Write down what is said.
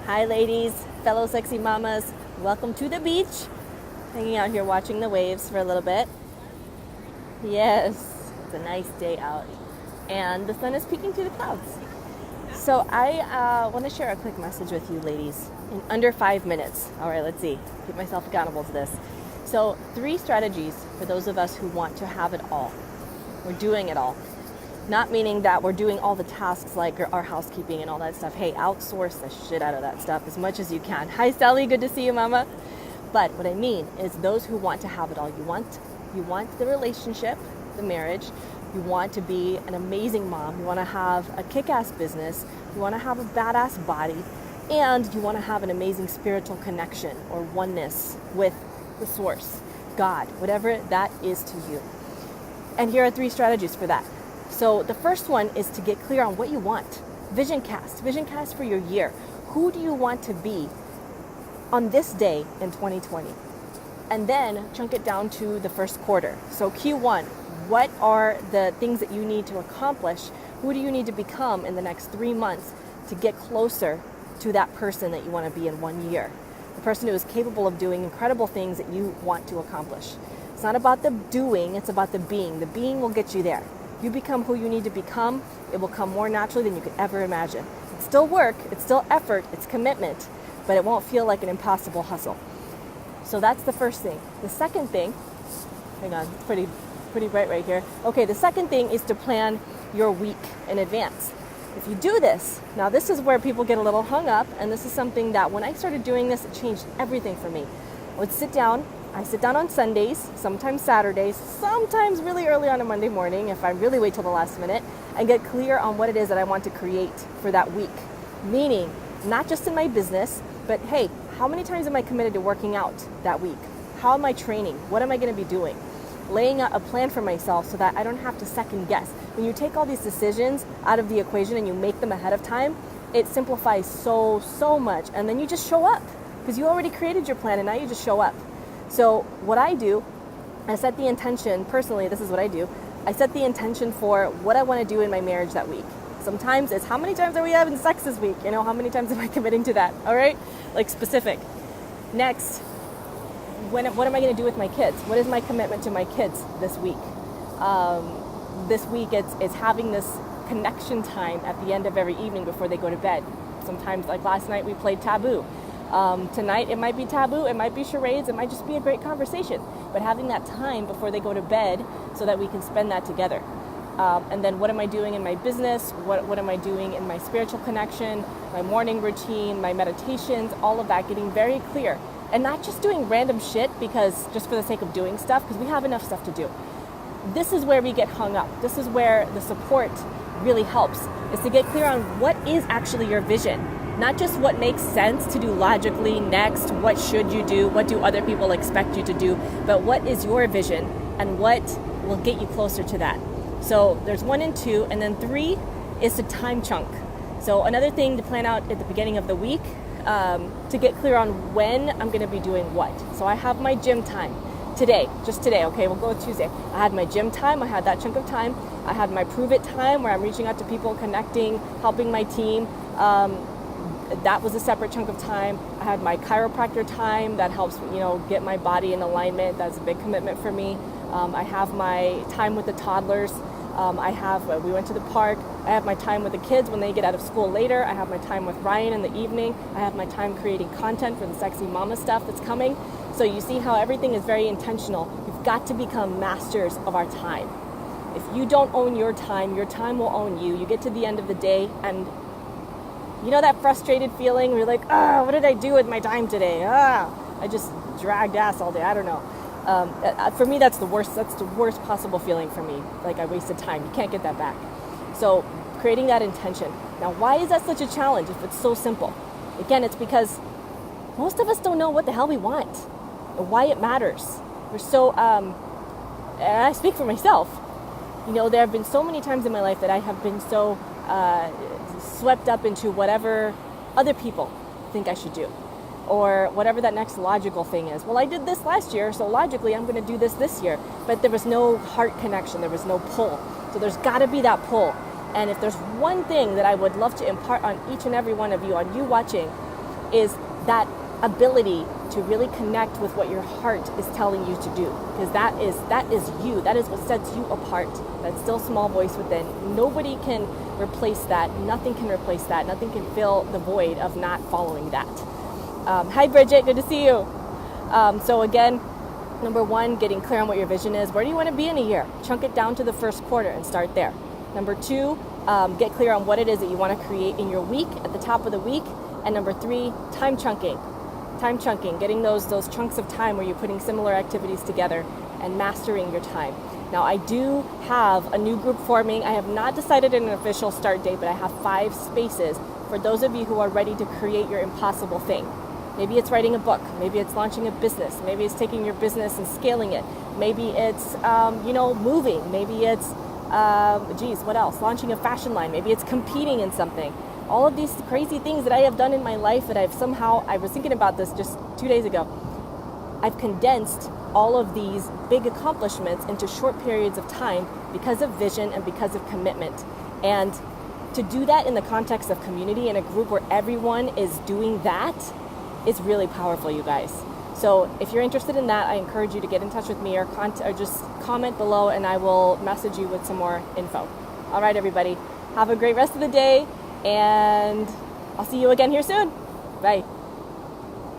Hi ladies, fellow sexy mamas, welcome to the beach. Hanging out here watching the waves for a little bit. Yes, it's a nice day out and the sun is peeking through the clouds. So I want to share a quick message with you ladies in under 5 minutes. All right, let's see, keep myself accountable to this. So 3 strategies for those of us who want to have it all. We're doing it all. Not meaning that we're doing all the tasks like our housekeeping and all that stuff. Hey, outsource the shit out of that stuff as much as you can. Hi, Sally. Good to see you, Mama. But what I mean is those who want to have it all. You want the relationship, the marriage. You want to be an amazing mom. You want to have a kick-ass business. You want to have a badass body. And you want to have an amazing spiritual connection or oneness with the source, God, whatever that is to you. And here are 3 strategies for that. So the first one is to get clear on what you want. Vision cast for your year. Who do you want to be on this day in 2020? And then chunk it down to the first quarter. So Q1, what are the things that you need to accomplish? Who do you need to become in the next 3 months to get closer to that person that you want to be in 1 year? The person who is capable of doing incredible things that you want to accomplish. It's not about the doing, it's about the being. The being will get you there. You become who you need to become, it will come more naturally than you could ever imagine. It's still work, it's still effort, it's commitment, but it won't feel like an impossible hustle. So that's the first thing. The second thing, hang on, it's pretty bright right here. Okay, the second thing is to plan your week in advance. If you do this, now this is where people get a little hung up, and this is something that when I started doing this, it changed everything for me. I sit down on Sundays, sometimes Saturdays, sometimes really early on a Monday morning if I really wait till the last minute, and get clear on what it is that I want to create for that week. Meaning, not just in my business, but hey, how many times am I committed to working out that week? How am I training? What am I going to be doing? Laying out a plan for myself so that I don't have to second guess. When you take all these decisions out of the equation and you make them ahead of time, it simplifies so much. And then you just show up because you already created your plan and now you just show up. So what I do, I set the intention, personally, this is what I do. I set the intention for what I want to do in my marriage that week. Sometimes it's how many times are we having sex this week? How many times am I committing to that? All right? Like specific. Next, what am I going to do with my kids? What is my commitment to my kids this week? This week it's having this connection time at the end of every evening before they go to bed. Sometimes, like last night, we played Taboo. Tonight it might be taboo, it might be charades, it might just be a great conversation, but having that time before they go to bed so that we can spend that together. And then what am I doing in my business? What am I doing in my spiritual connection, my morning routine, my meditations, all of that, getting very clear. And not just doing random shit just for the sake of doing stuff, because we have enough stuff to do. This is where we get hung up. This is where the support really helps, is to get clear on what is actually your vision. Not just what makes sense to do logically next, what should you do, what do other people expect you to do, but what is your vision and what will get you closer to that. So there's 1 and 2, and then 3 is to time chunk. So another thing to plan out at the beginning of the week, to get clear on when I'm going to be doing what. So I have my gym time today, okay, we'll go with Tuesday. I had my gym time, I had that chunk of time. I had my prove it time where I'm reaching out to people, connecting, helping my team. That was a separate chunk of time. I had my chiropractor time that helps, get my body in alignment. That's a big commitment for me. I have my time with the toddlers. We went to the park. I have my time with the kids when they get out of school later. I have my time with Ryan in the evening. I have my time creating content for the Sexy Mama stuff that's coming. So you see how everything is very intentional. You've got to become masters of our time. If you don't own your time will own you. You get to the end of the day and that frustrated feeling where you're like, what did I do with my time today? I just dragged ass all day. I don't know. For me, that's the worst possible feeling for me. Like I wasted time. You can't get that back. So creating that intention. Now, why is that such a challenge if it's so simple? Again, it's because most of us don't know what the hell we want and why it matters. We're so, and I speak for myself. There have been so many times in my life that I have been so swept up into whatever other people think I should do, or whatever that next logical thing is. Well, I did this last year, so logically I'm going to do this year. But there was no heart connection, there was no pull. So there's got to be that pull. And if there's one thing that I would love to impart on each and every one of you, on you watching, is that ability to really connect with what your heart is telling you to do, because that is you. That is what sets you apart. That still small voice within. Nobody can replace that. Nothing can replace that. Nothing can fill the void of not following that. Hi Bridget, good to see you. So again, number one, getting clear on what your vision is. Where do you want to be in a year? Chunk it down to the first quarter and start there. Number two, get clear on what it is that you want to create in your week at the top of the week. And number three, time chunking. Time chunking, getting those chunks of time where you're putting similar activities together and mastering your time. Now, I do have a new group forming. I have not decided an official start date, but I have 5 spaces for those of you who are ready to create your impossible thing. Maybe it's writing a book. Maybe it's launching a business. Maybe it's taking your business and scaling it. Maybe it's, moving. Maybe it's, what else? Launching a fashion line. Maybe it's competing in something. All of these crazy things that I have done in my life that I was thinking about this just 2 days ago. I've condensed all of these big accomplishments into short periods of time because of vision and because of commitment. And to do that in the context of community in a group where everyone is doing that is really powerful, you guys. So if you're interested in that, I encourage you to get in touch with me or just comment below and I will message you with some more info. All right, everybody. Have a great rest of the day. And I'll see you again here soon. Bye.